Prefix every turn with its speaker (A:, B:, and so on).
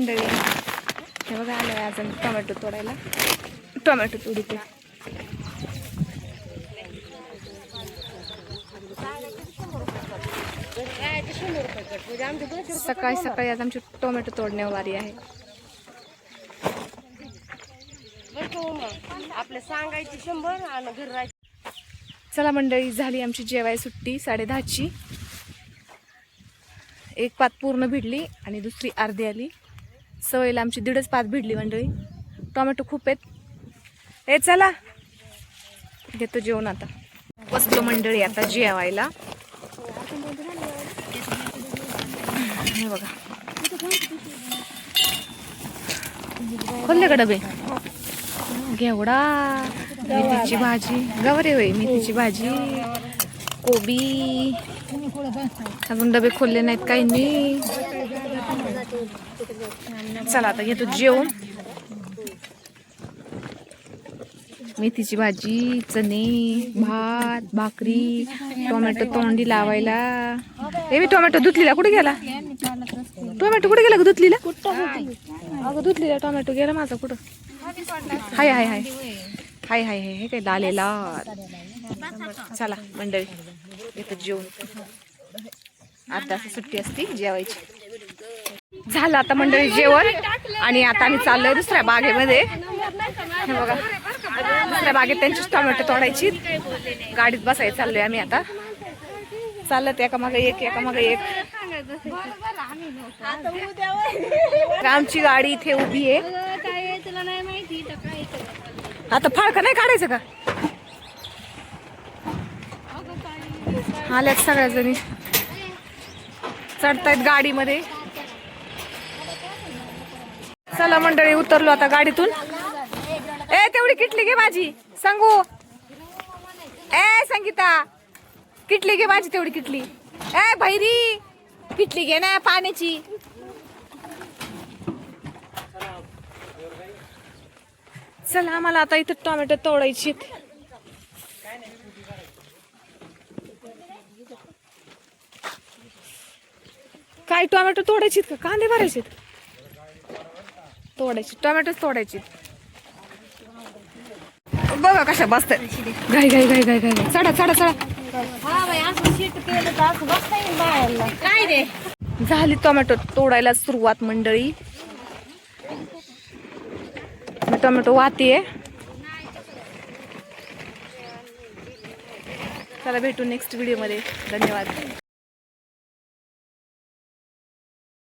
A: मंडळी, हे बघा आलं आज आम्ही टोमॅटो तोडायला. टोमॅटो तोडीते. सकाळी सकाळी आज आमची टोमॅटो तोडण्यावारी आहे.
B: आपल्या सांगायची 100 आणि घर राहायची.
A: चला मंडळी, झाली आमची जेवाय सुट्टी 10:30ची. एक पात पूर्ण भिडली आणि दुसरी अर्धी आली. सवयला आमची 1.5 पात भिडली मंडळी. टोमॅटो खूप आहेत. हे चला घेतो जेवण. आता बसलो मंडळी आता जेवायला. हे बघा खोलले का डबे. घेवडा, मेथीची भाजी, गवारी होय, मेथीची भाजी, कोबी. अजून डबे खोलले नाहीत काही नाही. चला आता घेतो जेवण. मेथीची भाजी, चणे, भात, भाकरी, टोमॅटो तोंडी लावायला. हे मी टोमॅटो धुतलीला कुठे गेला. टोमॅटो कुठे गेला ग धुतलीला. अगं धुतलीला टोमॅटो गेला माझा कुठं. हाय हाय हाय हाय हाय हे काय आलेला. चला मंडळी येतो जेवण. आता सुट्टी असती जेवायची. झालं आता मंडळी जेवण. आणि आता आम्ही चाललोय दुसऱ्या बागेमध्ये. हे बघा दुसऱ्या बागेत त्यांचीच टोमॅटो तोडायची. गाडीत बसायला चाललोय आम्ही आता. चालत एका मागे एक एका मागे एक. आमची गाडी इथे उभी आहे. आता फाळका नाही काढायचं का. आल्यात सगळ्या जणी चढतायत गाडीमध्ये. चला मंडळी उतरलो आता गाडीतून. ए तेवढी किटली घे भाजी सांगू. ए संगीता किटली घे भाजी तेवढी किटली. ए भैरी किटली घे ना पाण्याची. चला आम्हाला आता इथं टोमॅटो तोडायची. काय टोमॅटो तोडायची का कांदे भरायचे. तोडायची टोमॅटोच तोडायची. बघा कशा बसतात घाई घाई घाई घाई घाई. चढा चढा चढा.
B: काय रे
A: झाली टोमॅटो तोडायला सुरुवात मंडळी. मी टोमॅटो वाहतीये. चला भेटू नेक्स्ट व्हिडिओ मध्ये. धन्यवाद.